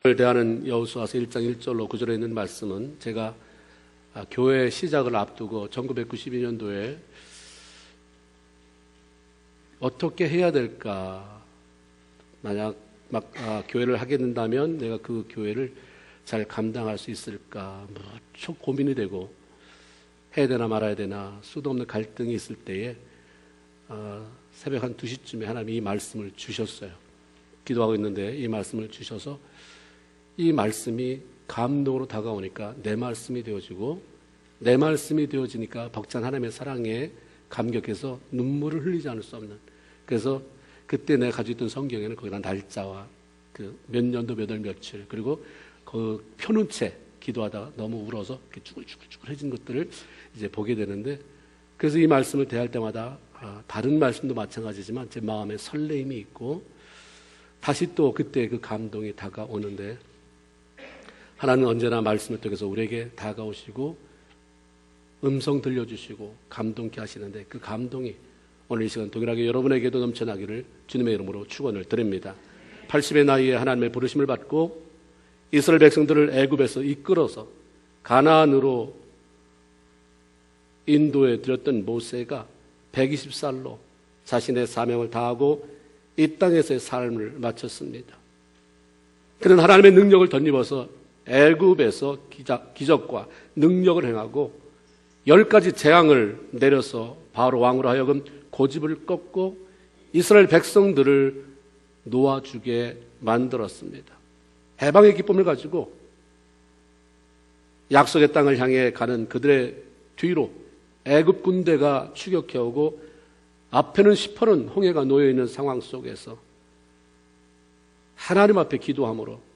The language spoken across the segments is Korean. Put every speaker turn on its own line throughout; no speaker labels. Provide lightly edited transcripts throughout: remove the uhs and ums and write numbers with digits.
을 대하는 여호수아서 1장 1절로 9절에 있는 말씀은 제가 교회 시작을 앞두고 1992년도에 어떻게 해야 될까, 만약 교회를 하게 된다면 내가 그 교회를 잘 감당할 수 있을까 무척 고민이 되고, 해야 되나 말아야 되나 수도 없는 갈등이 있을 때에 새벽 한 2시쯤에 하나님이 이 말씀을 주셨어요. 기도하고 있는데 이 말씀을 주셔서 이 말씀이 감동으로 다가오니까 내 말씀이 되어지고, 내 말씀이 되어지니까 벅찬 하나님의 사랑에 감격해서 눈물을 흘리지 않을 수 없는, 그래서 그때 내가 가지고 있던 성경에는 거기다 날짜와 그 몇 년도 몇 월 며칠, 그리고 그 펴놓은 채 기도하다가 너무 울어서 이렇게 쭈글쭈글해진 것들을 이제 보게 되는데, 그래서 이 말씀을 대할 때마다 다른 말씀도 마찬가지지만 제 마음에 설레임이 있고 다시 또 그때 그 감동이 다가오는데, 하나님은 언제나 말씀을 통해서 우리에게 다가오시고 음성 들려주시고 감동케 하시는데, 그 감동이 오늘 이 시간 동일하게 여러분에게도 넘쳐나기를 주님의 이름으로 축원을 드립니다. 80의 나이에 하나님의 부르심을 받고 이스라엘 백성들을 애굽에서 이끌어서 가나안으로 인도해 드렸던 모세가 120살로 자신의 사명을 다하고 이 땅에서의 삶을 마쳤습니다. 그는 하나님의 능력을 덧입어서 애굽에서 기적과 능력을 행하고 10가지 재앙을 내려서 바로 왕으로 하여금 고집을 꺾고 이스라엘 백성들을 놓아주게 만들었습니다. 해방의 기쁨을 가지고 약속의 땅을 향해 가는 그들의 뒤로 애굽 군대가 추격해오고 앞에는 시퍼런 홍해가 놓여있는 상황 속에서 하나님 앞에 기도함으로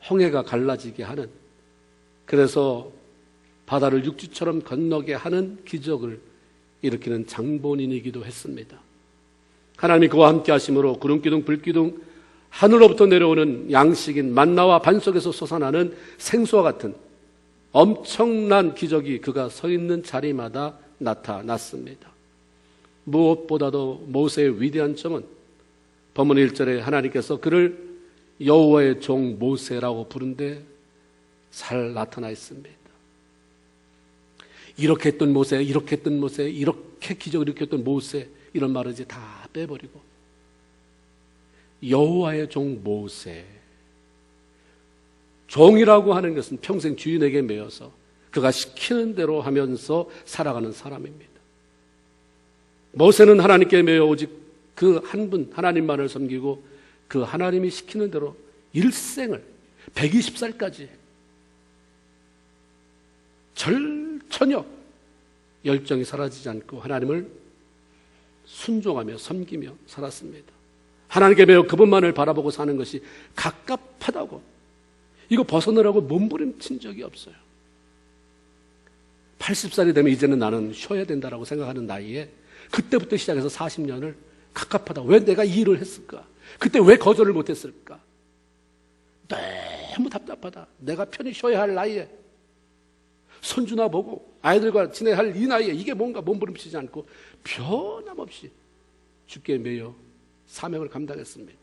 홍해가 갈라지게 하는, 그래서 바다를 육지처럼 건너게 하는 기적을 일으키는 장본인이기도 했습니다. 하나님이 그와 함께 하심으로 구름기둥 불기둥 하늘로부터 내려오는 양식인 만나와 반석에서 솟아나는 생수와 같은 엄청난 기적이 그가 서 있는 자리마다 나타났습니다. 무엇보다도 모세의 위대한 점은 본문 1절에 하나님께서 그를 여호와의 종 모세라고 부른데 잘 나타나 있습니다. 이렇게 했던 모세, 이렇게 했던 모세, 이렇게 기적을 일으켰던 모세, 이런 말을 이제 다 빼버리고 여호와의 종 모세. 종이라고 하는 것은 평생 주인에게 매여서 그가 시키는 대로 하면서 살아가는 사람입니다. 모세는 하나님께 매여 오직 그 한 분 하나님만을 섬기고 그 하나님이 시키는 대로 일생을 120살까지 전혀 열정이 사라지지 않고 하나님을 순종하며 섬기며 살았습니다. 하나님께 매여 그분만을 바라보고 사는 것이 갑갑하다고, 이거 벗어나라고 몸부림친 적이 없어요. 80살이 되면 이제는 나는 쉬어야 된다라고 생각하는 나이에 그때부터 시작해서 40년을 갑갑하다. 왜 내가 이 일을 했을까? 그때 왜 거절을 못했을까? 너무 답답하다. 내가 편히 쉬어야 할 나이에, 손주나 보고 아이들과 지내야 할 이 나이에 이게 뭔가 몸부림치지 않고 변함없이 주께 매여 사명을 감당했습니다.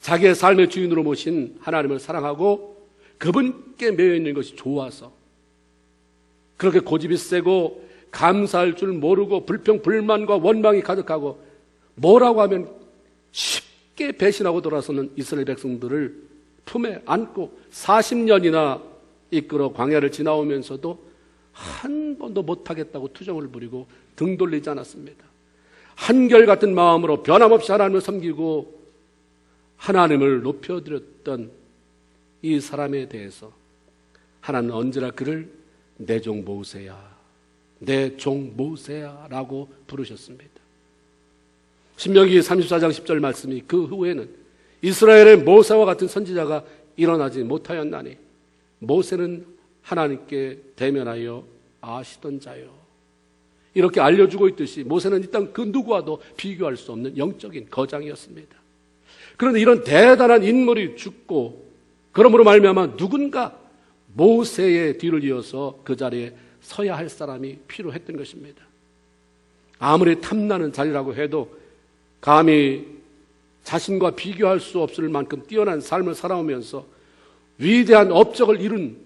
자기의 삶의 주인으로 모신 하나님을 사랑하고 그분께 매여 있는 것이 좋아서 그렇게 고집이 세고 감사할 줄 모르고 불평, 불만과 원망이 가득하고 뭐라고 하면 쉽게 배신하고 돌아서는 이스라엘 백성들을 품에 안고 40년이나 이끌어 광야를 지나오면서도 한 번도 못하겠다고 투정을 부리고 등 돌리지 않았습니다. 한결같은 마음으로 변함없이 하나님을 섬기고 하나님을 높여드렸던 이 사람에 대해서 하나님은 언제나 그를 내 종 모세야, 내 종 모세야 라고 부르셨습니다. 신명기 34장 10절 말씀이 그 후에는 이스라엘의 모세와 같은 선지자가 일어나지 못하였나니 모세는 하나님께 대면하여 아시던 자요. 이렇게 알려주고 있듯이 모세는 이 땅 그 누구와도 비교할 수 없는 영적인 거장이었습니다. 그런데 이런 대단한 인물이 죽고 그러므로 말미암아 누군가 모세의 뒤를 이어서 그 자리에 서야 할 사람이 필요했던 것입니다. 아무리 탐나는 자리라고 해도 감히 자신과 비교할 수 없을 만큼 뛰어난 삶을 살아오면서 위대한 업적을 이룬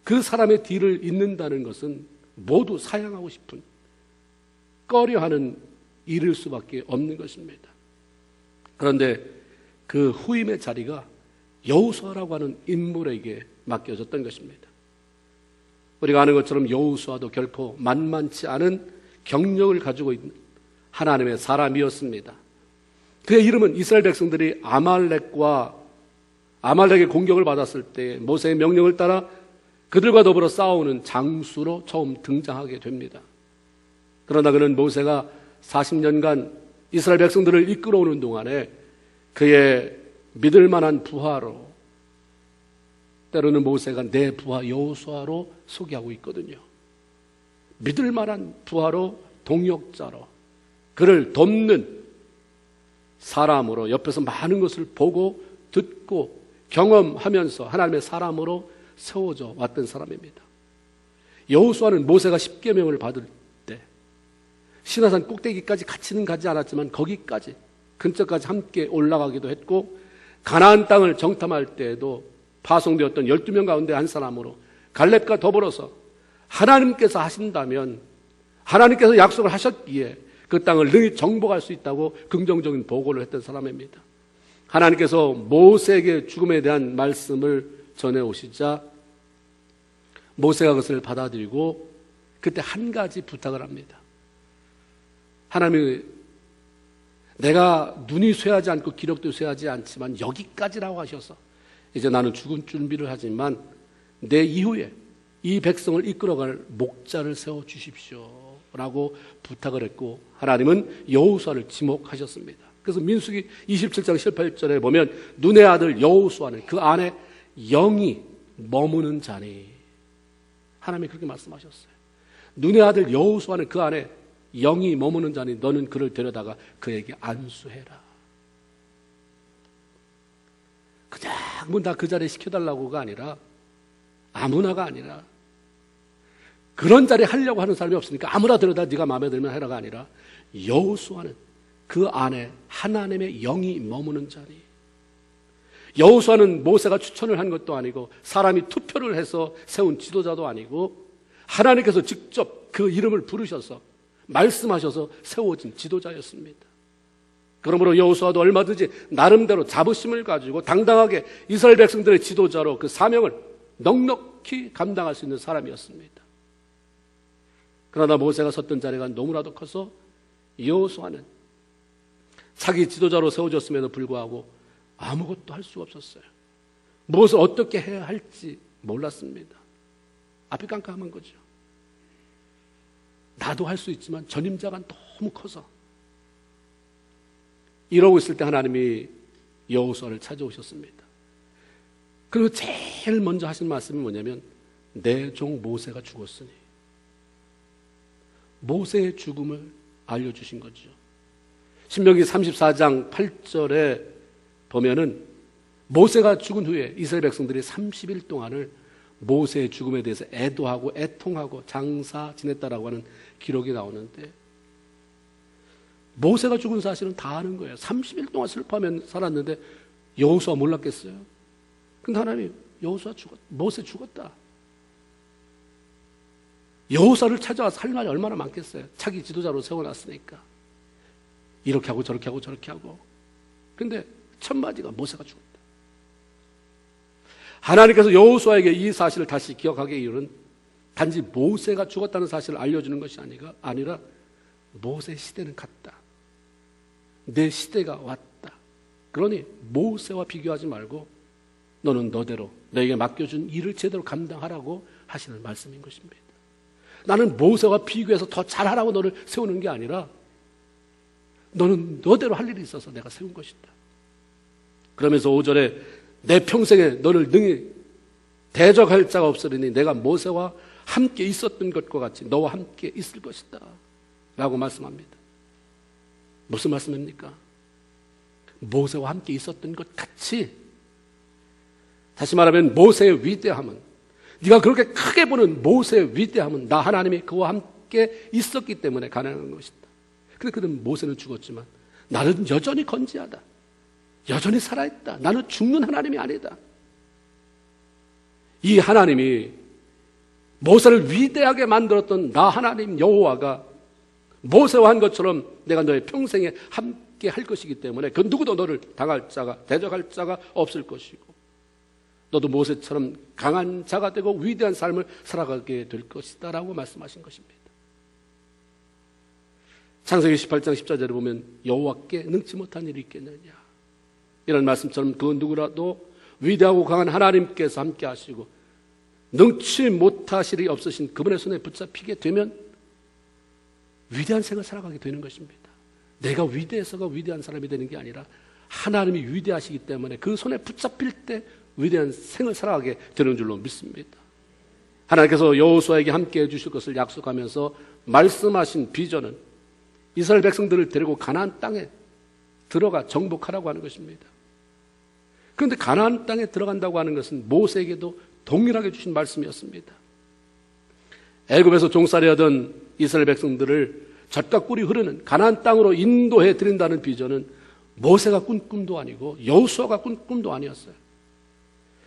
그 사람의 뒤를 잇는다는 것은 모두 사양하고 싶은, 꺼려하는 일일 수밖에 없는 것입니다. 그런데 그 후임의 자리가 여호수아라고 하는 인물에게 맡겨졌던 것입니다. 우리가 아는 것처럼 여호수아도 결코 만만치 않은 경력을 가지고 있는 하나님의 사람이었습니다. 그의 이름은 이스라엘 백성들이 아말렉의 공격을 받았을 때 모세의 명령을 따라 그들과 더불어 싸우는 장수로 처음 등장하게 됩니다. 그러나 그는 모세가 40년간 이스라엘 백성들을 이끌어오는 동안에 그의 믿을 만한 부하로, 때로는 모세가 내 부하 여호수아로 소개하고 있거든요. 믿을 만한 부하로, 동역자로, 그를 돕는 사람으로, 옆에서 많은 것을 보고 듣고 경험하면서 하나님의 사람으로 세워져 왔던 사람입니다. 여호수아는 모세가 십계명을 받을 때 시나산 꼭대기까지 같이는 가지 않았지만 거기까지, 근처까지 함께 올라가기도 했고, 가나안 땅을 정탐할 때에도 파송되었던 12명 가운데 한 사람으로 갈렙과 더불어서 하나님께서 하신다면, 하나님께서 약속을 하셨기에 그 땅을 능히 정복할 수 있다고 긍정적인 보고를 했던 사람입니다. 하나님께서 모세에게 죽음에 대한 말씀을 전해오시자 모세가 그것을 받아들이고 그때 한 가지 부탁을 합니다. 하나님이 내가 눈이 쇠하지 않고 기력도 쇠하지 않지만 여기까지라고 하셔서 이제 나는 죽은 준비를 하지만 내 이후에 이 백성을 이끌어갈 목자를 세워주십시오 라고 부탁을 했고, 하나님은 여호수아를 지목하셨습니다. 그래서 민수기 27장 18절에 보면 눈의 아들 여호수아는 그 안에 영이 머무는 자니, 하나님이 그렇게 말씀하셨어요. 눈의 아들 여호수아는 그 안에 영이 머무는 자니 너는 그를 데려다가 그에게 안수해라. 그냥 뭐 다 그 자리에 시켜달라고가 아니라, 아무나가 아니라, 그런 자리에 하려고 하는 사람이 없으니까 아무나 데려다 네가 마음에 들면 해라가 아니라, 여호수아는 그 안에 하나님의 영이 머무는 자리. 여호수아는 모세가 추천을 한 것도 아니고 사람이 투표를 해서 세운 지도자도 아니고 하나님께서 직접 그 이름을 부르셔서 말씀하셔서 세워진 지도자였습니다. 그러므로 여호수아도 얼마든지 나름대로 자부심을 가지고 당당하게 이스라엘 백성들의 지도자로 그 사명을 넉넉히 감당할 수 있는 사람이었습니다. 그러나 모세가 섰던 자리가 너무나도 커서 여호수아는 자기 지도자로 세워졌음에도 불구하고 아무것도 할 수가 없었어요. 무엇을 어떻게 해야 할지 몰랐습니다. 앞이 깜깜한 거죠. 나도 할 수 있지만 전임자가 너무 커서. 이러고 있을 때 하나님이 여호수아를 찾아오셨습니다. 그리고 제일 먼저 하신 말씀이 뭐냐면 내 종 모세가 죽었으니, 모세의 죽음을 알려주신 거죠. 신명기 34장 8절에 보면은 모세가 죽은 후에 이스라엘 백성들이 30일 동안을 모세의 죽음에 대해서 애도하고 애통하고 장사 지냈다라고 하는 기록이 나오는데, 모세가 죽은 사실은 다 아는 거예요. 30일 동안 슬퍼하면 살았는데 여호수아 몰랐겠어요? 근데 하나님, 여호수아 모세 죽었다. 여호수아를 찾아와서 할 말이 얼마나 많겠어요? 차기 지도자로 세워놨으니까. 이렇게 하고 저렇게 하고 저렇게 하고. 근데 첫마디가 모세가 죽었다. 하나님께서 여호수아에게 이 사실을 다시 기억하게 이유는 단지 모세가 죽었다는 사실을 알려주는 것이 아니라 모세의 시대는 갔다. 내 시대가 왔다. 그러니 모세와 비교하지 말고 너는 너대로 너에게 맡겨준 일을 제대로 감당하라고 하시는 말씀인 것입니다. 나는 모세와 비교해서 더 잘하라고 너를 세우는 게 아니라 너는 너대로 할 일이 있어서 내가 세운 것이다. 그러면서 5절에 내 평생에 너를 능히 대적할 자가 없으리니 내가 모세와 함께 있었던 것과 같이 너와 함께 있을 것이다 라고 말씀합니다. 무슨 말씀입니까? 모세와 함께 있었던 것 같이, 다시 말하면 모세의 위대함은, 네가 그렇게 크게 보는 모세의 위대함은 나 하나님이 그와 함께 있었기 때문에 가능한 것이다. 근데 그는 모세는 죽었지만 나는 여전히 건재하다. 여전히 살아있다. 나는 죽는 하나님이 아니다. 이 하나님이 모세를 위대하게 만들었던 나 하나님 여호와가 모세와 한 것처럼 내가 너의 평생에 함께 할 것이기 때문에 그 누구도 너를 당할 자가, 대적할 자가 없을 것이고, 너도 모세처럼 강한 자가 되고 위대한 삶을 살아가게 될 것이다 라고 말씀하신 것입니다. 창세기 18장 14절에 보면 여호와께 능치 못한 일이 있겠느냐, 이런 말씀처럼 그 누구라도 위대하고 강한 하나님께서 함께 하시고 능치 못하실 일이 없으신 그분의 손에 붙잡히게 되면 위대한 생을 살아가게 되는 것입니다. 내가 위대해서가 위대한 사람이 되는 게 아니라 하나님이 위대하시기 때문에 그 손에 붙잡힐 때 위대한 생을 살아가게 되는 줄로 믿습니다. 하나님께서 여호수아에게 함께 해주실 것을 약속하면서 말씀하신 비전은 이스라엘 백성들을 데리고 가나안 땅에 들어가 정복하라고 하는 것입니다. 그런데 가나안 땅에 들어간다고 하는 것은 모세에게도 동일하게 주신 말씀이었습니다. 애굽에서 종살이하던 이스라엘 백성들을 젖과 꿀이 흐르는 가나안 땅으로 인도해 드린다는 비전은 모세가 꾼 꿈도 아니고 여호수아가 꾼 꿈도 아니었어요.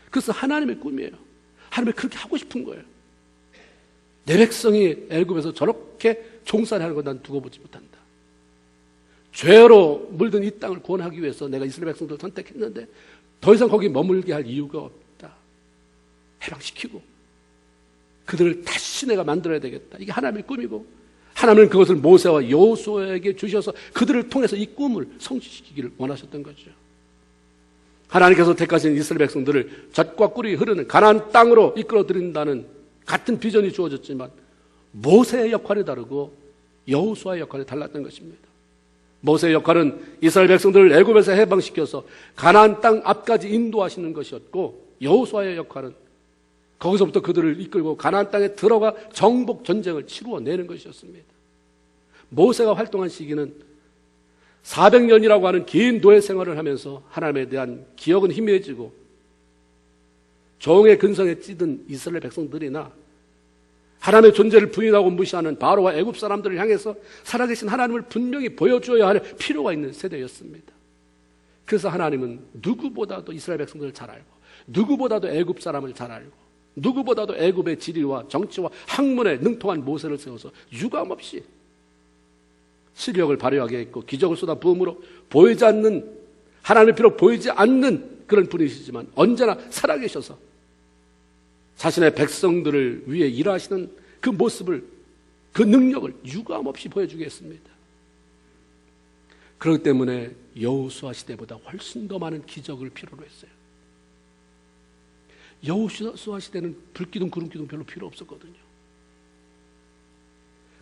그래서 하나님의 꿈이에요. 하나님이 그렇게 하고 싶은 거예요. 내 백성이 애굽에서 저렇게 종살이하는 걸 난 두고 보지 못한다. 죄로 물든 이 땅을 구원하기 위해서 내가 이스라엘 백성들을 선택했는데 더 이상 거기 머물게 할 이유가 없다. 해방시키고 그들을 다시 내가 만들어야 되겠다. 이게 하나님의 꿈이고, 하나님은 그것을 모세와 여호수아에게 주셔서 그들을 통해서 이 꿈을 성취시키기를 원하셨던 거죠. 하나님께서 택하신 이스라엘 백성들을 젖과 꿀이 흐르는 가나안 땅으로 이끌어들인다는 같은 비전이 주어졌지만 모세의 역할이 다르고 여호수아의 역할이 달랐던 것입니다. 모세의 역할은 이스라엘 백성들을 애굽에서 해방시켜서 가나안 땅 앞까지 인도하시는 것이었고, 여호수아의 역할은 거기서부터 그들을 이끌고 가나안 땅에 들어가 정복 전쟁을 치루어내는 것이었습니다. 모세가 활동한 시기는 400년이라고 하는 긴 노예 생활을 하면서 하나님에 대한 기억은 희미해지고 종의 근성에 찌든 이스라엘 백성들이나 하나님의 존재를 부인하고 무시하는 바로와 애굽 사람들을 향해서 살아계신 하나님을 분명히 보여줘야 할 필요가 있는 세대였습니다. 그래서 하나님은 누구보다도 이스라엘 백성들을 잘 알고, 누구보다도 애굽 사람을 잘 알고, 누구보다도 애굽의 지리와 정치와 학문에 능통한 모세를 세워서 유감없이 실력을 발휘하게 했고 기적을 쏟아 부음으로 보이지 않는, 하나님의 비록 보이지 않는 그런 분이시지만 언제나 살아계셔서 자신의 백성들을 위해 일하시는 그 모습을, 그 능력을 유감없이 보여주게 했습니다. 그렇기 때문에 여호수아 시대보다 훨씬 더 많은 기적을 필요로 했어요. 여호수아 시대는 불기둥 구름기둥 별로 필요 없었거든요.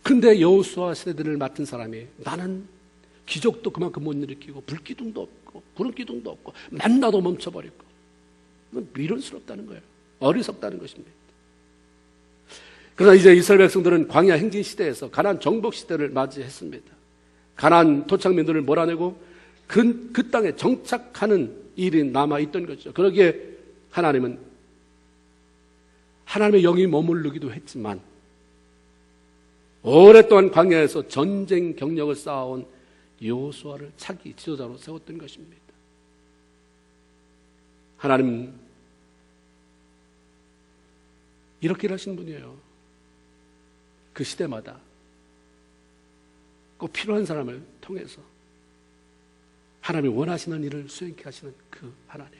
그런데 여호수아 세대를 맡은 사람이 나는 기적도 그만큼 못 일으키고 불기둥도 없고 구름기둥도 없고 만나도 멈춰버리고, 이건 미련스럽다는 거예요. 어리석다는 것입니다. 그러나 이제 이스라엘 백성들은 광야 행진 시대에서 가나안 정복 시대를 맞이했습니다. 가나안 토착민들을 몰아내고 그 땅에 정착하는 일이 남아있던 거죠. 그러기에 하나님은 하나님의 영이 머무르기도 했지만 오랫동안 광야에서 전쟁 경력을 쌓아온 여호수아를 차기 지도자로 세웠던 것입니다. 하나님 이렇게 일하시는 분이에요. 그 시대마다 꼭 필요한 사람을 통해서 하나님이 원하시는 일을 수행케 하시는 그 하나님.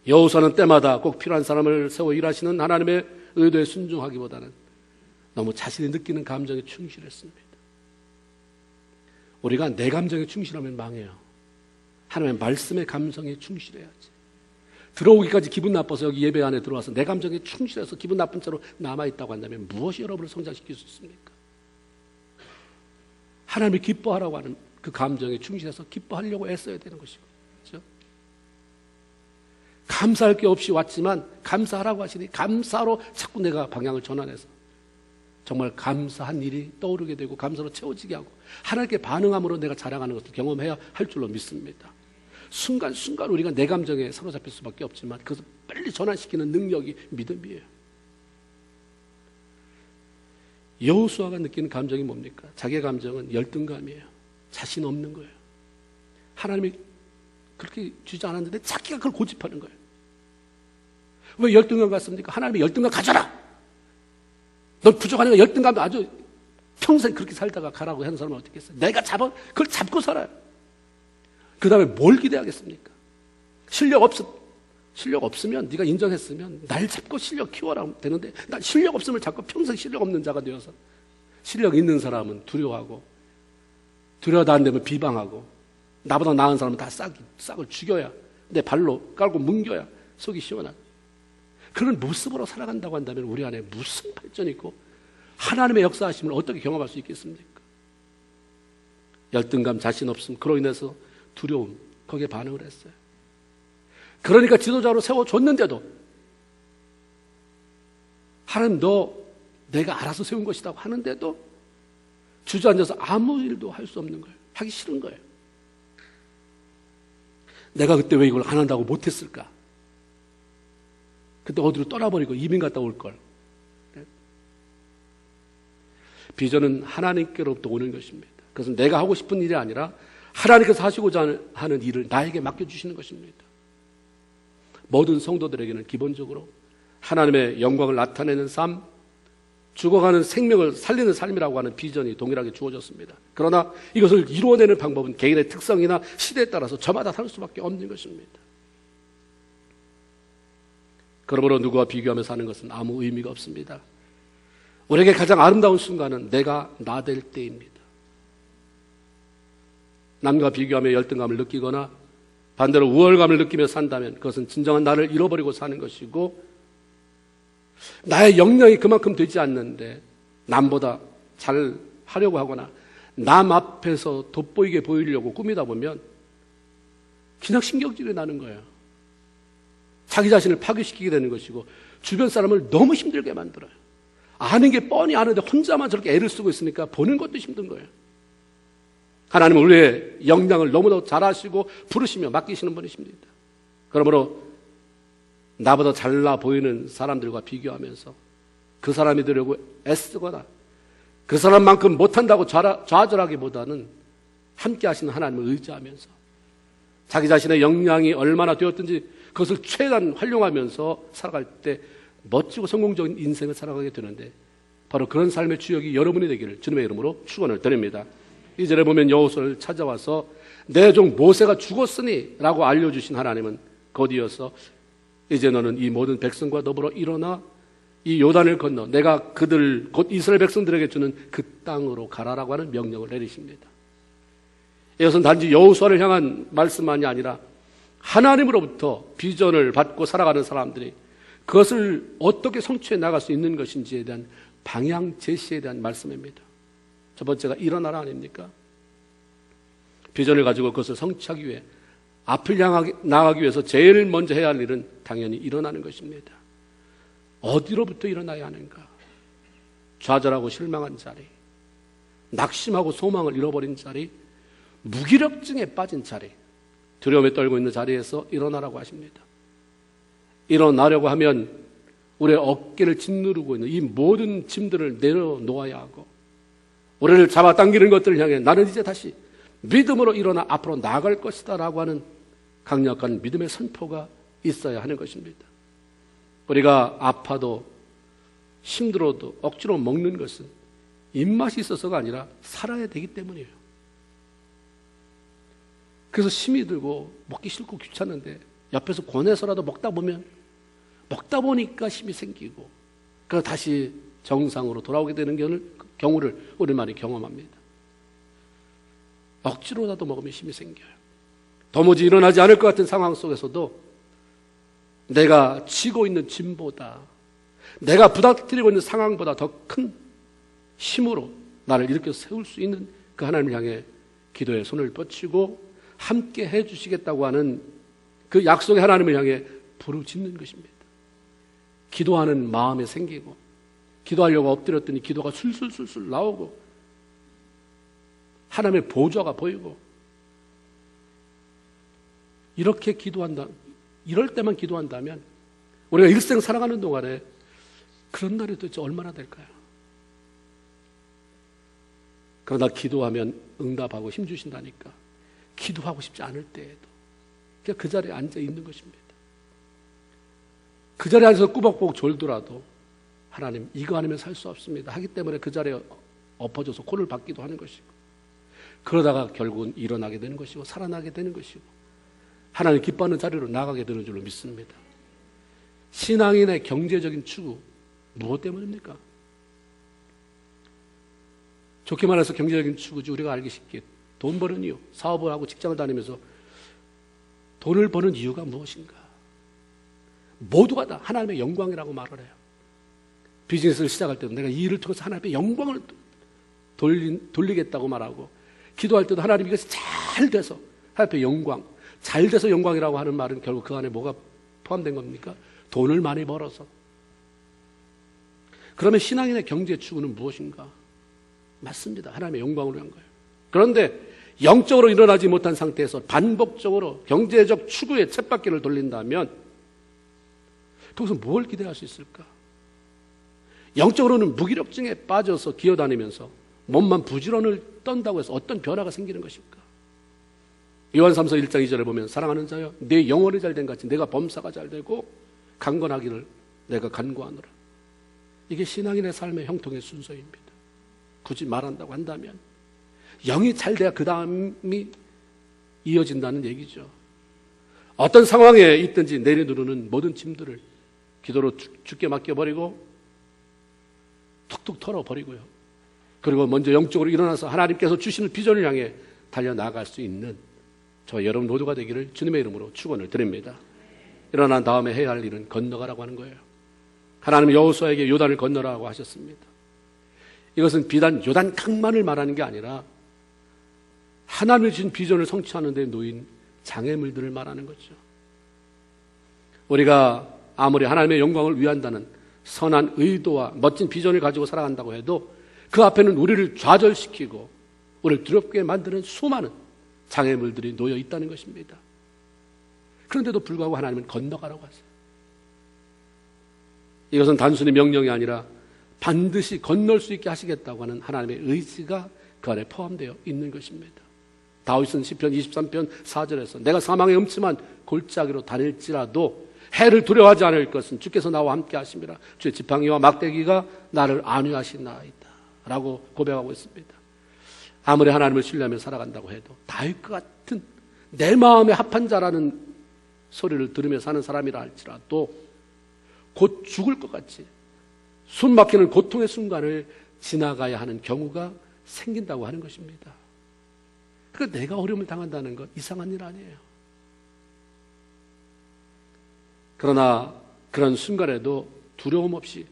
여호수아는 때마다 꼭 필요한 사람을 세워 일하시는 하나님의 의도에 순종하기보다는 너무 자신이 느끼는 감정에 충실했습니다. 우리가 내 감정에 충실하면 망해요. 하나님의 말씀의 감성에 충실해야지. 들어오기까지 기분 나빠서 여기 예배 안에 들어와서 내 감정에 충실해서 기분 나쁜 채로 남아있다고 한다면 무엇이 여러분을 성장시킬 수 있습니까? 하나님이 기뻐하라고 하는 그 감정에 충실해서 기뻐하려고 애써야 되는 것이고, 그렇죠? 감사할 게 없이 왔지만 감사하라고 하시니 감사로 자꾸 내가 방향을 전환해서 정말 감사한 일이 떠오르게 되고 감사로 채워지게 하고 하나님께 반응함으로 내가 자랑하는 것을 경험해야 할 줄로 믿습니다. 순간순간 우리가 내 감정에 사로잡힐 수밖에 없지만 그것을 빨리 전환시키는 능력이 믿음이에요. 여호수아가 느끼는 감정이 뭡니까? 자기의 감정은 열등감이에요. 자신 없는 거예요. 하나님이 그렇게 주지 않았는데 자기가 그걸 고집하는 거예요. 왜 열등감 갖습니까? 하나님의 열등감 가져라. 넌 부족하니까 열등감도 아주 평생 그렇게 살다가 가라고 하는 사람은 어떻게 했어요? 내가 그걸 잡고 살아요. 그 다음에 뭘 기대하겠습니까? 실력 없으면 네가 인정했으면 날 잡고 실력 키워라 되는데 난 실력 없으면 자꾸 평생 실력 없는 자가 되어서 실력 있는 사람은 두려워하고 두려워도 안 되면 비방하고 나보다 나은 사람은 다 싹을 죽여야 내 발로 깔고 뭉겨야 속이 시원하고 그런 모습으로 살아간다고 한다면 우리 안에 무슨 발전이 있고 하나님의 역사하심을 어떻게 경험할 수 있겠습니까? 열등감, 자신 없음, 그로 인해서 두려움, 거기에 반응을 했어요. 그러니까 지도자로 세워줬는데도 하나님 너 내가 알아서 세운 것이라고 하는데도 주저앉아서 아무 일도 할 수 없는 거예요. 하기 싫은 거예요. 내가 그때 왜 이걸 안 한다고 못했을까? 그때 어디로 떠나버리고 이민 갔다 올걸. 비전은 하나님께로부터 오는 것입니다. 그것은 내가 하고 싶은 일이 아니라 하나님께서 하시고자 하는 일을 나에게 맡겨주시는 것입니다. 모든 성도들에게는 기본적으로 하나님의 영광을 나타내는 삶, 죽어가는 생명을 살리는 삶이라고 하는 비전이 동일하게 주어졌습니다. 그러나 이것을 이루어내는 방법은 개인의 특성이나 시대에 따라서 저마다 다를 수밖에 없는 것입니다. 그러므로 누구와 비교하며 사는 것은 아무 의미가 없습니다. 우리에게 가장 아름다운 순간은 내가 나 될 때입니다. 남과 비교하며 열등감을 느끼거나 반대로 우월감을 느끼며 산다면 그것은 진정한 나를 잃어버리고 사는 것이고 나의 역량이 그만큼 되지 않는데 남보다 잘 하려고 하거나 남 앞에서 돋보이게 보이려고 꾸미다 보면 그냥 신경질이 나는 거예요. 자기 자신을 파괴시키게 되는 것이고 주변 사람을 너무 힘들게 만들어요. 아는 게 뻔히 아는데 혼자만 저렇게 애를 쓰고 있으니까 보는 것도 힘든 거예요. 하나님은 우리의 역량을 너무도 잘 아시고 부르시며 맡기시는 분이십니다. 그러므로 나보다 잘나 보이는 사람들과 비교하면서 그 사람이 되려고 애쓰거나 그 사람만큼 못한다고 좌절하기보다는 함께 하시는 하나님을 의지하면서 자기 자신의 역량이 얼마나 되었든지 그것을 최대한 활용하면서 살아갈 때 멋지고 성공적인 인생을 살아가게 되는데 바로 그런 삶의 주역이 여러분이 되기를 주님의 이름으로 축원을 드립니다. 이 절에 보면 여호수아를 찾아와서 내 종 모세가 죽었으니 라고 알려주신 하나님은 곧이어서 이제 너는 이 모든 백성과 더불어 일어나 이 요단을 건너 내가 그들 곧 이스라엘 백성들에게 주는 그 땅으로 가라라고 하는 명령을 내리십니다. 이것은 단지 여호수아를 향한 말씀만이 아니라 하나님으로부터 비전을 받고 살아가는 사람들이 그것을 어떻게 성취해 나갈 수 있는 것인지에 대한 방향 제시에 대한 말씀입니다. 첫 번째가 일어나라 아닙니까? 비전을 가지고 그것을 성취하기 위해 앞을 향하게 나가기 위해서 제일 먼저 해야 할 일은 당연히 일어나는 것입니다. 어디로부터 일어나야 하는가? 좌절하고 실망한 자리, 낙심하고 소망을 잃어버린 자리, 무기력증에 빠진 자리, 두려움에 떨고 있는 자리에서 일어나라고 하십니다. 일어나려고 하면 우리의 어깨를 짓누르고 있는 이 모든 짐들을 내려놓아야 하고 우리를 잡아당기는 것들을 향해 나는 이제 다시 믿음으로 일어나 앞으로 나아갈 것이다 라고 하는 강력한 믿음의 선포가 있어야 하는 것입니다. 우리가 아파도 힘들어도 억지로 먹는 것은 입맛이 있어서가 아니라 살아야 되기 때문이에요. 그래서 힘이 들고 먹기 싫고 귀찮은데 옆에서 권해서라도 먹다 보니까 힘이 생기고 그래서 다시 정상으로 돌아오게 되는 경우를 우리 많이 경험합니다. 억지로라도 먹으면 힘이 생겨요. 도무지 일어나지 않을 것 같은 상황 속에서도 내가 지고 있는 짐보다 내가 부닥뜨리고 있는 상황보다 더 큰 힘으로 나를 일으켜 세울 수 있는 그 하나님을 향해 기도에 손을 뻗치고 함께 해주시겠다고 하는 그 약속의 하나님을 향해 부르짖는 것입니다. 기도하는 마음이 생기고 기도하려고 엎드렸더니 기도가 술술술술 나오고 하나님의 보좌가 보이고 이렇게 이럴 때만 기도한다면 우리가 일생 살아가는 동안에 그런 날이 도대체 얼마나 될까요? 그러나 기도하면 응답하고 힘주신다니까 기도하고 싶지 않을 때에도 그냥 그 자리에 앉아 있는 것입니다. 그 자리에 앉아서 꾸벅꾸벅 졸더라도 하나님 이거 아니면 살 수 없습니다 하기 때문에 그 자리에 엎어져서 코를 박기도 하는 것이고, 그러다가 결국은 일어나게 되는 것이고 살아나게 되는 것이고 하나님 기뻐하는 자리로 나가게 되는 줄로 믿습니다. 신앙인의 경제적인 추구, 무엇 때문입니까? 좋게 말해서 경제적인 추구지 우리가 알기 쉽게 돈 버는 이유, 사업을 하고 직장을 다니면서 돈을 버는 이유가 무엇인가? 모두가 다 하나님의 영광이라고 말을 해요. 비즈니스를 시작할 때도 내가 이 일을 통해서 하나님의 영광을 돌리겠다고 말하고, 기도할 때도 하나님 이것이 잘 돼서 하나님의 영광, 잘 돼서 영광이라고 하는 말은 결국 그 안에 뭐가 포함된 겁니까? 돈을 많이 벌어서. 그러면 신앙인의 경제 추구는 무엇인가? 맞습니다. 하나님의 영광을 위한 거예요. 그런데 영적으로 일어나지 못한 상태에서 반복적으로 경제적 추구에 쳇바퀴를 돌린다면 거기서 뭘 기대할 수 있을까? 영적으로는 무기력증에 빠져서 기어다니면서 몸만 부지런을 떤다고 해서 어떤 변화가 생기는 것일까? 요한 3서 1장 2절에 보면 사랑하는 자여 내 영혼이 잘된 같이 내가 범사가 잘되고 강건하기를 내가 간구하노라. 이게 신앙인의 삶의 형통의 순서입니다. 굳이 말한다고 한다면 영이 잘 돼야 그 다음이 이어진다는 얘기죠. 어떤 상황에 있든지 내려누르는 모든 짐들을 기도로 주께 맡겨버리고 툭툭 털어버리고요. 그리고 먼저 영적으로 일어나서 하나님께서 주시는 비전을 향해 달려나갈 수 있는 저 여러분 모두가 되기를 주님의 이름으로 축원을 드립니다. 일어난 다음에 해야 할 일은 건너가라고 하는 거예요. 하나님은 여호수아에게 요단을 건너라고 하셨습니다. 이것은 비단 요단 강만을 말하는 게 아니라 하나님이 주신 비전을 성취하는 데 놓인 장애물들을 말하는 거죠. 우리가 아무리 하나님의 영광을 위한다는 선한 의도와 멋진 비전을 가지고 살아간다고 해도 그 앞에는 우리를 좌절시키고 우리를 두렵게 만드는 수많은 장애물들이 놓여 있다는 것입니다. 그런데도 불구하고 하나님은 건너가라고 하세요. 이것은 단순히 명령이 아니라 반드시 건널 수 있게 하시겠다고 하는 하나님의 의지가 그 안에 포함되어 있는 것입니다. 다윗은 시편 23편 4절에서 내가 사망의 음침한 골짜기로 다닐지라도 해를 두려워하지 않을 것은 주께서 나와 함께 하심이라. 주의 지팡이와 막대기가 나를 안위하시나이다 라고 고백하고 있습니다. 아무리 하나님을 신뢰하며 살아간다고 해도 다윗과 같은 내 마음에 합한 자라는 소리를 들으며 사는 사람이라 할지라도 곧 죽을 것 같이 숨 막히는 고통의 순간을 지나가야 하는 경우가 생긴다고 하는 것입니다. 그러니까 내가 어려움을 당한다는 것 이상한 일 아니에요. 그러나 그런 순간에도 두려움 없이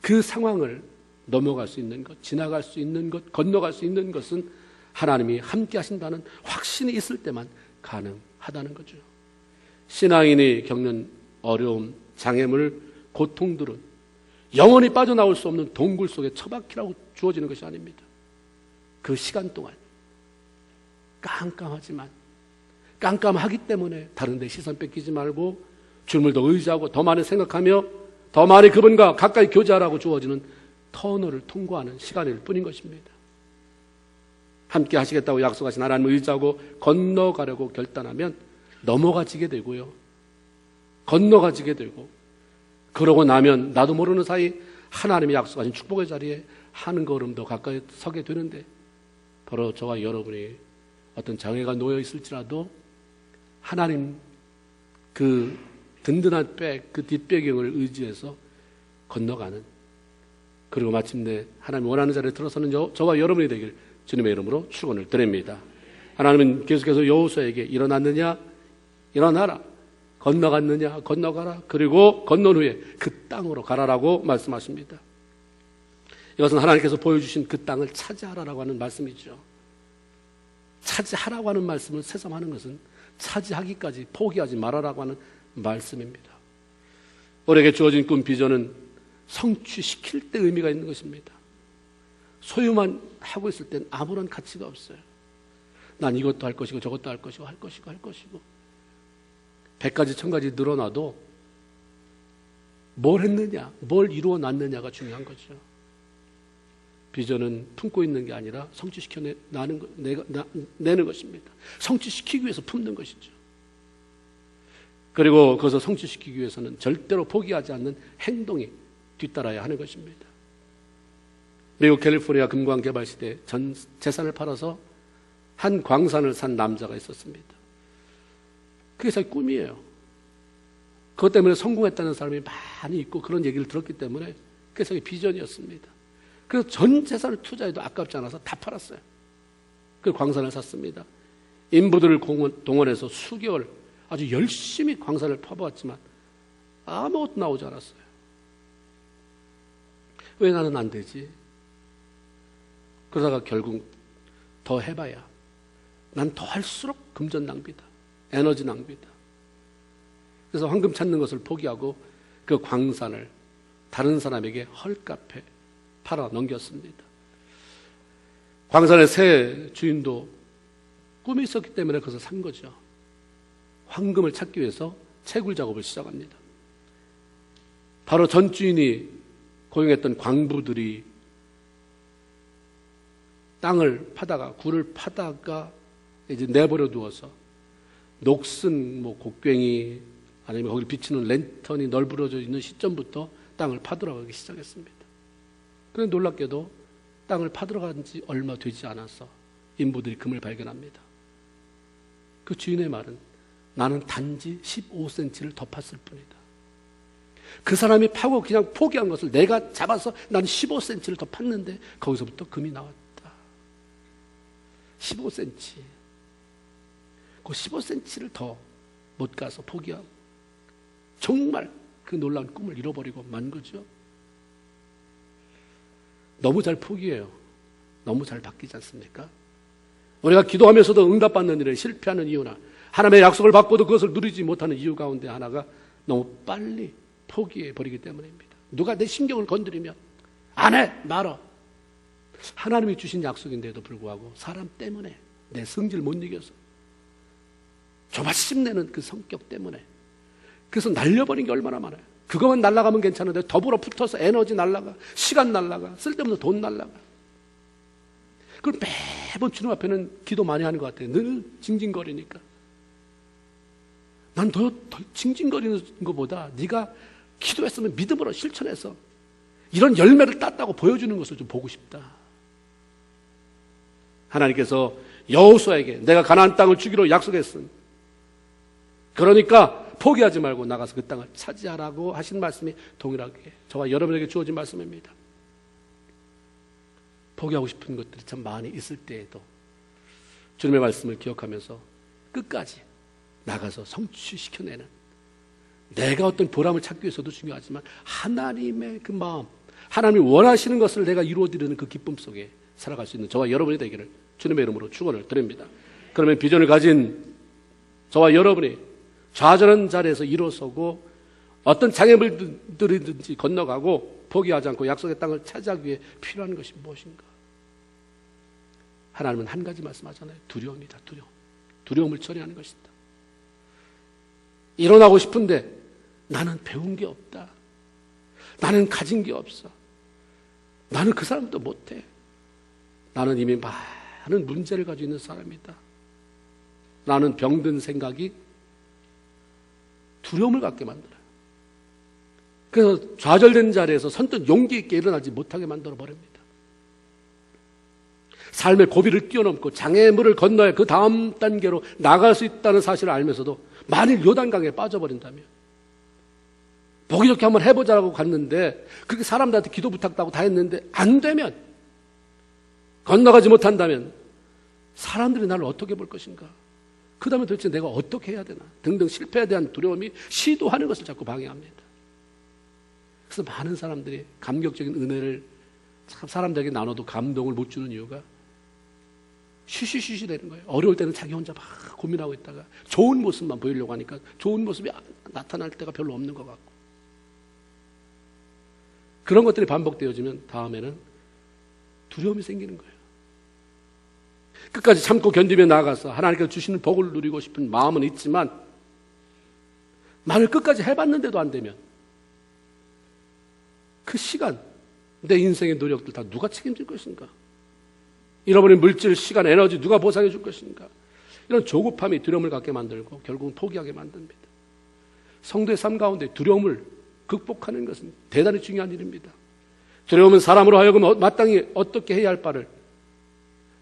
그 상황을 넘어갈 수 있는 것, 지나갈 수 있는 것, 건너갈 수 있는 것은 하나님이 함께 하신다는 확신이 있을 때만 가능하다는 거죠. 신앙인이 겪는 어려움, 장애물, 고통들은 영원히 빠져나올 수 없는 동굴 속에 처박히라고 주어지는 것이 아닙니다. 그 시간 동안 깜깜하지만 깜깜하기 때문에 다른 데 시선 뺏기지 말고 주님을 더 의지하고 더 많이 생각하며 더 많이 그분과 가까이 교제하라고 주어지는 터널을 통과하는 시간일 뿐인 것입니다. 함께 하시겠다고 약속하신 하나님을 의지하고 건너가려고 결단하면 넘어가지게 되고요. 건너가지게 되고 그러고 나면 나도 모르는 사이 하나님이 약속하신 축복의 자리에 한 걸음 더 가까이 서게 되는데 바로 저와 여러분이 어떤 장애가 놓여 있을지라도 하나님 그 든든한 백, 그 뒷배경을 의지해서 건너가는 그리고 마침내 하나님 원하는 자리에 들어서는 저와 여러분이 되길 주님의 이름으로 축원을 드립니다. 하나님은 계속해서 여호수아에게 일어났느냐? 일어나라. 건너갔느냐? 건너가라. 그리고 건넌 후에 그 땅으로 가라라고 말씀하십니다. 이것은 하나님께서 보여주신 그 땅을 차지하라라고 하는 말씀이죠. 차지하라고 하는 말씀을 새삼하는 것은 차지하기까지 포기하지 말아라고 하는 말씀입니다. 우리에게 주어진 꿈 비전은 성취시킬 때 의미가 있는 것입니다. 소유만 하고 있을 땐 아무런 가치가 없어요. 난 이것도 할 것이고 저것도 할 것이고 할 것이고 할 것이고 100가지 1000가지 늘어나도 뭘 했느냐, 뭘 이루어 놨느냐가 중요한 거죠. 비전은 품고 있는 게 아니라 성취시켜 내는 것입니다. 성취시키기 위해서 품는 것이죠. 그리고 그것을 성취시키기 위해서는 절대로 포기하지 않는 행동이 뒤따라야 하는 것입니다. 미국 캘리포니아 금광 개발 시대에 전 재산을 팔아서 한 광산을 산 남자가 있었습니다. 그게 자기 꿈이에요. 그것 때문에 성공했다는 사람이 많이 있고 그런 얘기를 들었기 때문에 그게 자기 비전이었습니다. 그래서 전 재산을 투자해도 아깝지 않아서 다 팔았어요. 그 광산을 샀습니다. 인부들을 동원해서 수개월 아주 열심히 광산을 파보았지만 아무것도 나오지 않았어요. 왜 나는 안 되지? 그러다가 결국 더 해봐야 난 더 할수록 금전 낭비다. 에너지 낭비다. 그래서 황금 찾는 것을 포기하고 그 광산을 다른 사람에게 헐값에 팔아 넘겼습니다. 광산의 새 주인도 꿈이 있었기 때문에 그것을 산 거죠. 황금을 찾기 위해서 채굴 작업을 시작합니다. 바로 전 주인이 고용했던 광부들이 땅을 파다가 굴을 파다가 이제 내버려 두어서 녹슨 곡괭이 아니면 거기 비치는 랜턴이 널브러져 있는 시점부터 땅을 파들어가기 시작했습니다. 그런데 놀랍게도 땅을 파들어간 지 얼마 되지 않아서 인부들이 금을 발견합니다. 그 주인의 말은 나는 단지 15cm를 더 팠을 뿐이다. 그 사람이 파고 그냥 포기한 것을 내가 잡아서 나는 15cm를 더 팠는데 거기서부터 금이 나왔다. 15cm. 그 15cm를 더 못 가서 포기하고 정말 그 놀라운 꿈을 잃어버리고 만 거죠. 너무 잘 포기해요. 너무 잘 바뀌지 않습니까? 우리가 기도하면서도 응답받는 일에 실패하는 이유나 하나님의 약속을 받고도 그것을 누리지 못하는 이유 가운데 하나가 너무 빨리 포기해버리기 때문입니다. 누가 내 심경을 건드리면 안 해! 말어! 하나님이 주신 약속인데도 불구하고 사람 때문에 내 성질 못 이겨서 조바심 내는 그 성격 때문에 그래서 날려버린 게 얼마나 많아요. 그것만 날아가면 괜찮은데 더불어 붙어서 에너지 날아가, 시간 날아가, 쓸데없는 돈 날아가. 그걸 매번 주님 앞에는 기도 많이 하는 것 같아요. 늘 징징거리니까. 난 더 징징거리는 것보다 네가 기도했으면 믿음으로 실천해서 이런 열매를 땄다고 보여주는 것을 좀 보고 싶다. 하나님께서 여호수아에게 내가 가나안 땅을 주기로 약속했으니 그러니까 포기하지 말고 나가서 그 땅을 차지하라고 하신 말씀이 동일하게 저와 여러분에게 주어진 말씀입니다. 포기하고 싶은 것들이 참 많이 있을 때에도 주님의 말씀을 기억하면서 끝까지 나가서 성취시켜내는 내가 어떤 보람을 찾기 위해서도 중요하지만 하나님의 그 마음, 하나님이 원하시는 것을 내가 이루어드리는 그 기쁨 속에 살아갈 수 있는 저와 여러분이 되기를 주님의 이름으로 축원을 드립니다. 그러면 비전을 가진 저와 여러분이 좌절한 자리에서 일어서고 어떤 장애물들이든지 건너가고 포기하지 않고 약속의 땅을 차지하기 위해 필요한 것이 무엇인가? 하나님은 한 가지 말씀하잖아요. 두려움이다. 두려움. 두려움을 처리하는 것이다. 일어나고 싶은데 나는 배운 게 없다. 나는 가진 게 없어. 나는 그 사람도 못해. 나는 이미 많은 문제를 가지고 있는 사람이다. 나는 병든 생각이 두려움을 갖게 만들어요. 그래서 좌절된 자리에서 선뜻 용기 있게 일어나지 못하게 만들어 버립니다. 삶의 고비를 뛰어넘고 장애물을 건너야 그 다음 단계로 나갈 수 있다는 사실을 알면서도 만일 요단강에 빠져버린다면 보기 좋게 한번 해보자고 갔는데 그렇게 사람들한테 기도 부탁도 하고 다 했는데 안 되면 건너가지 못한다면 사람들이 나를 어떻게 볼 것인가? 그 다음에 도대체 내가 어떻게 해야 되나 등등 실패에 대한 두려움이 시도하는 것을 자꾸 방해합니다. 그래서 많은 사람들이 감격적인 은혜를 사람들에게 나눠도 감동을 못 주는 이유가 쉬쉬쉬쉬 되는 거예요. 어려울 때는 자기 혼자 막 고민하고 있다가 좋은 모습만 보이려고 하니까 좋은 모습이 나타날 때가 별로 없는 것 같고 그런 것들이 반복되어지면 다음에는 두려움이 생기는 거예요. 끝까지 참고 견디며 나아가서 하나님께서 주시는 복을 누리고 싶은 마음은 있지만 만일 끝까지 해봤는데도 안 되면 그 시간, 내 인생의 노력들 다 누가 책임질 것인가? 잃어버린 물질, 시간, 에너지 누가 보상해 줄 것인가? 이런 조급함이 두려움을 갖게 만들고 결국은 포기하게 만듭니다. 성도의 삶 가운데 두려움을 극복하는 것은 대단히 중요한 일입니다. 두려움은 사람으로 하여금 마땅히 어떻게 해야 할 바를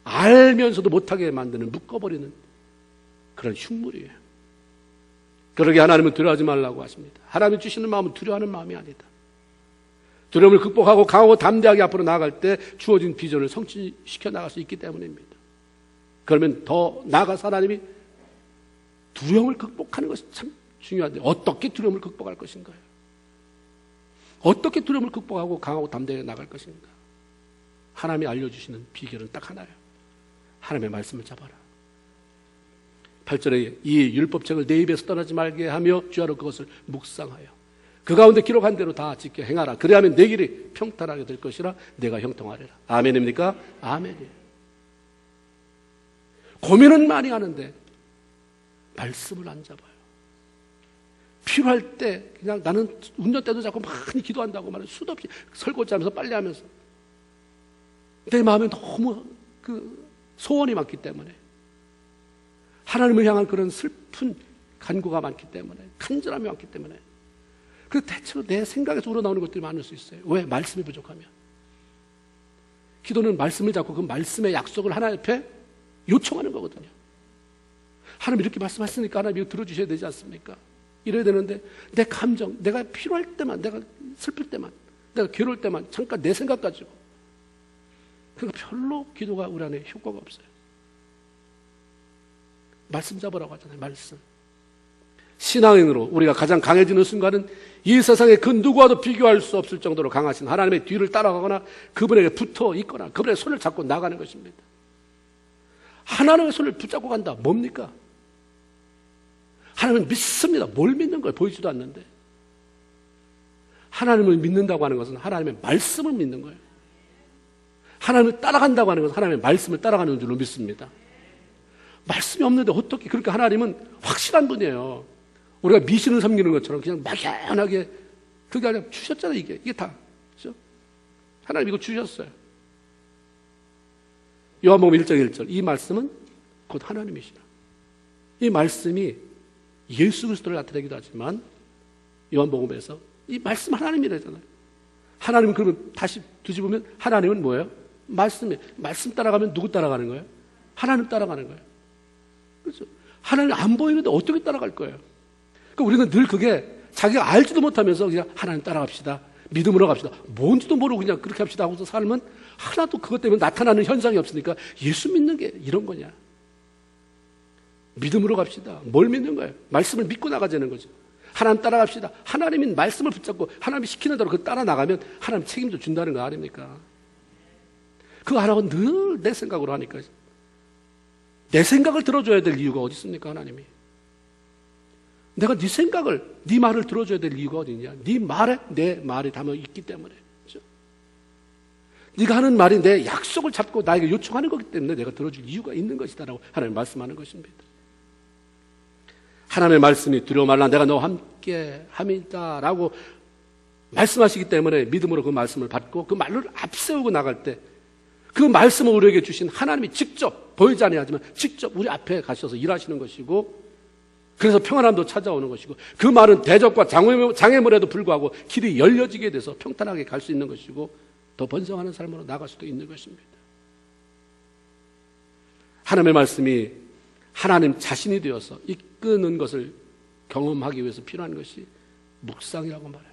알면서도 못하게 만드는, 묶어버리는 그런 흉물이에요. 그러게 하나님은 두려워하지 말라고 하십니다. 하나님이 주시는 마음은 두려워하는 마음이 아니다. 두려움을 극복하고 강하고 담대하게 앞으로 나아갈 때 주어진 비전을 성취시켜 나갈 수 있기 때문입니다. 그러면 더 나아가서 하나님이 두려움을 극복하는 것이 참 중요한데 어떻게 두려움을 극복할 것인가요? 어떻게 두려움을 극복하고 강하고 담대하게 나갈 것인가? 하나님이 알려주시는 비결은 딱 하나예요. 하나님의 말씀을 잡아라. 8절에 이 율법책을 내 입에서 떠나지 말게 하며 주야로 그것을 묵상하여 그 가운데 기록한 대로 다 지켜 행하라. 그래야면 내 길이 평탄하게 될 것이라 내가 형통하리라. 아멘입니까? 아멘이에요. 고민은 많이 하는데 말씀을 안 잡아요. 필요할 때 그냥 나는 운전대도 잡고 많이 기도한다고 말해요. 수도 없이 설거지하면서 빨래하면서 내 마음에 너무 소원이 많기 때문에 하나님을 향한 그런 슬픈 간구가 많기 때문에 간절함이 많기 때문에 그래서 대체로 내 생각에서 우러나오는 것들이 많을 수 있어요. 왜? 말씀이 부족하면. 기도는 말씀을 잡고 그 말씀의 약속을 하나님 앞에 요청하는 거거든요. 하나님 이렇게 말씀하시니까 하나님 이거 들어주셔야 되지 않습니까? 이래야 되는데 내 감정, 내가 필요할 때만, 내가 슬플 때만, 내가 괴로울 때만 잠깐 내 생각 가지고 그러니까 별로 기도가 우리 안에 효과가 없어요. 말씀 잡으라고 하잖아요. 말씀. 신앙인으로 우리가 가장 강해지는 순간은 이 세상에 그 누구와도 비교할 수 없을 정도로 강하신 하나님의 뒤를 따라가거나 그분에게 붙어 있거나 그분의 손을 잡고 나가는 것입니다. 하나님의 손을 붙잡고 간다. 뭡니까? 하나님은 믿습니다. 뭘 믿는 거예요? 보이지도 않는데. 하나님을 믿는다고 하는 것은 하나님의 말씀을 믿는 거예요. 하나님을 따라간다고 하는 것은 하나님의 말씀을 따라가는 줄로 믿습니다. 말씀이 없는데 어떻게, 그러니까 하나님은 확실한 분이에요. 우리가 미신을 섬기는 것처럼 그냥 막연하게, 그게 아니라 주셨잖아요, 이게 다. 그렇죠? 하나님 이거 주셨어요. 요한복음 1장 1절. 이 말씀은 곧 하나님이시라. 이 말씀이 예수 그리스도를 나타내기도 하지만 요한복음에서 이 말씀 하나님이라잖아요. 하나님은 그러면 다시 뒤집으면 하나님은 뭐예요? 말씀이에요. 말씀 따라가면 누구 따라가는 거예요? 하나님 따라가는 거예요. 그렇죠? 하나님 안 보이는데 어떻게 따라갈 거예요? 그러니까 우리는 늘 그게 자기가 알지도 못하면서 그냥 하나님 따라갑시다. 믿음으로 갑시다. 뭔지도 모르고 그냥 그렇게 합시다 하고서 살면 하나도 그것 때문에 나타나는 현상이 없으니까 예수 믿는 게 이런 거냐. 믿음으로 갑시다. 뭘 믿는 거예요? 말씀을 믿고 나가자는 거죠. 하나님 따라갑시다. 하나님이 말씀을 붙잡고 하나님이 시키는 대로 그 따라 나가면 하나님 책임져 준다는 거 아닙니까? 그거 안 하고 늘 내 생각으로 하니까 내 생각을 들어줘야 될 이유가 어디 있습니까? 하나님이 내가 네 생각을, 네 말을 들어줘야 될 이유가 어디 있냐? 네 말에 내 말이 담아 있기 때문에. 그렇죠? 네가 하는 말이 내 약속을 잡고 나에게 요청하는 거기 때문에 내가 들어줄 이유가 있는 것이다라고 하나님 말씀하는 것입니다. 하나님의 말씀이 두려워 말라 내가 너와 함께 함이다라고 말씀하시기 때문에 믿음으로 그 말씀을 받고 그 말을 앞세우고 나갈 때 그 말씀을 우리에게 주신 하나님이 직접, 보이지 아니하지만 직접 우리 앞에 가셔서 일하시는 것이고, 그래서 평안함도 찾아오는 것이고, 그 말은 대적과 장애물에도 불구하고 길이 열려지게 돼서 평탄하게 갈 수 있는 것이고 더 번성하는 삶으로 나갈 수도 있는 것입니다. 하나님의 말씀이 하나님 자신이 되어서 이끄는 것을 경험하기 위해서 필요한 것이 묵상이라고 말해요.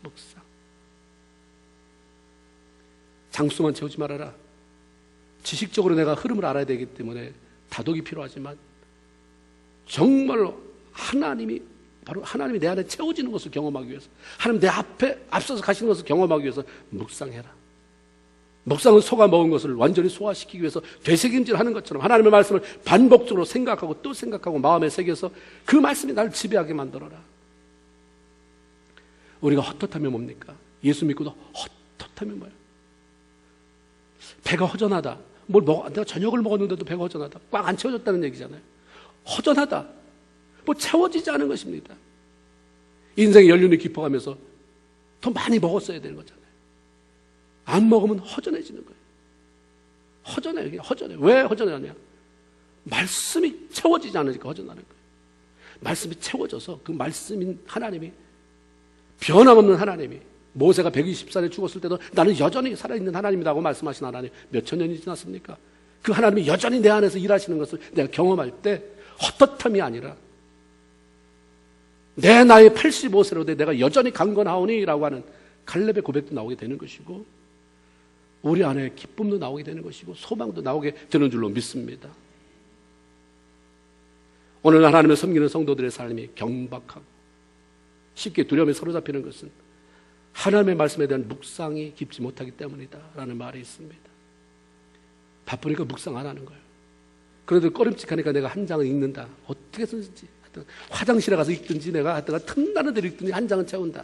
묵상. 장수만 채우지 말아라. 지식적으로 내가 흐름을 알아야 되기 때문에 다독이 필요하지만 정말로 하나님이, 바로 하나님이 내 안에 채워지는 것을 경험하기 위해서, 하나님 내 앞에 앞서서 가시는 것을 경험하기 위해서 묵상해라. 묵상은 속아 먹은 것을 완전히 소화시키기 위해서 되새김질하는 것처럼 하나님의 말씀을 반복적으로 생각하고 또 생각하고 마음에 새겨서 그 말씀이 나를 지배하게 만들어라. 우리가 헛헛하면 뭡니까? 예수 믿고도 헛헛하면 뭐예요? 배가 허전하다. 내가 저녁을 먹었는데도 배가 허전하다. 꽉 안 채워졌다는 얘기잖아요. 허전하다. 채워지지 않은 것입니다. 인생의 연륜이 깊어가면서 더 많이 먹었어야 되는 거잖아요. 안 먹으면 허전해지는 거예요. 허전해요. 허전해. 왜 허전하냐? 말씀이 채워지지 않으니까 허전하는 거예요. 말씀이 채워져서 그 말씀인 하나님이, 변함없는 하나님이, 모세가 120살에 죽었을 때도 나는 여전히 살아있는 하나님이라고 말씀하신 하나님, 몇천 년이 지났습니까? 그 하나님이 여전히 내 안에서 일하시는 것을 내가 경험할 때 헛헛함이 아니라 내 나이 85세로 내가 여전히 강건하오니 라고 하는 갈렙의 고백도 나오게 되는 것이고, 우리 안에 기쁨도 나오게 되는 것이고, 소망도 나오게 되는 줄로 믿습니다. 오늘 하나님을 섬기는 성도들의 삶이 경박하고 쉽게 두려움에 사로잡히는 것은 하나님의 말씀에 대한 묵상이 깊지 못하기 때문이다 라는 말이 있습니다. 바쁘니까 묵상 안 하는 거예요. 그래도 꺼림칙하니까 내가 한 장을 읽는다. 어떻게 쓰든지, 화장실에 가서 읽든지, 내가 하여튼 틈나는 대로 읽든지 한 장은 채운다.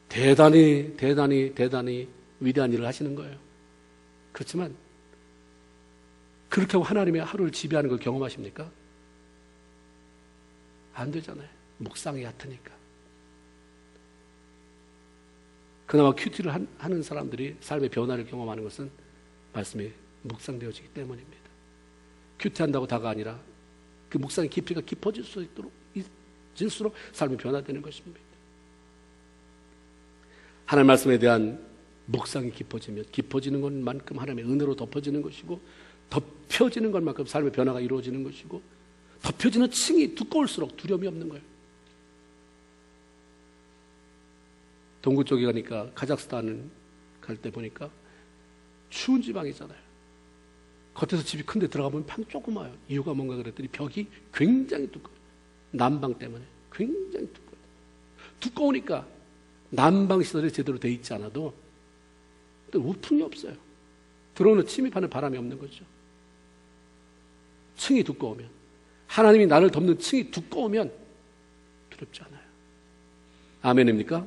대단히 위대한 일을 하시는 거예요. 그렇지만 그렇게 하고 하나님의 하루를 지배하는 걸 경험하십니까? 안 되잖아요. 묵상이 얕으니까. 그나마 큐티를 하는 사람들이 삶의 변화를 경험하는 것은 말씀이 묵상되어지기 때문입니다. 큐티한다고 다가 아니라 그 묵상의 깊이가 깊어질수록 삶이 변화되는 것입니다. 하나님 말씀에 대한 묵상이 깊어지면 깊어지는 것만큼 하나님의 은혜로 덮어지는 것이고, 덮여지는 것만큼 삶의 변화가 이루어지는 것이고, 덮여지는 층이 두꺼울수록 두려움이 없는 거예요. 동구 쪽에 가니까, 카자흐스탄 갈 때 보니까 추운 지방이잖아요. 겉에서 집이 큰데 들어가 보면 방 조그마요. 이유가 뭔가 그랬더니 벽이 굉장히 두꺼워요. 난방 때문에 굉장히 두꺼워요. 두꺼우니까 난방 시설이 제대로 돼 있지 않아도 우풍이 없어요. 들어오는 침입하는 바람이 없는 거죠. 층이 두꺼우면, 하나님이 나를 덮는 층이 두꺼우면 두렵지 않아요. 아멘입니까?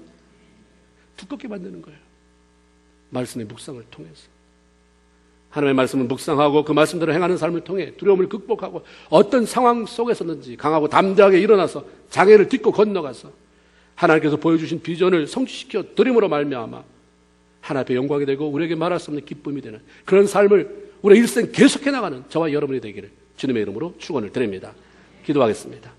두껍게 만드는 거예요. 말씀의 묵상을 통해서. 하나님의 말씀을 묵상하고 그 말씀대로 행하는 삶을 통해 두려움을 극복하고 어떤 상황 속에서든지 강하고 담대하게 일어나서 장애를 딛고 건너가서 하나님께서 보여주신 비전을 성취시켜 드림으로 말미암아 하나님 앞에 영광이 되고 우리에게 말할 수 없는 기쁨이 되는 그런 삶을 우리 일생 계속해 나가는 저와 여러분이 되기를 주님의 이름으로 축원을 드립니다. 기도하겠습니다.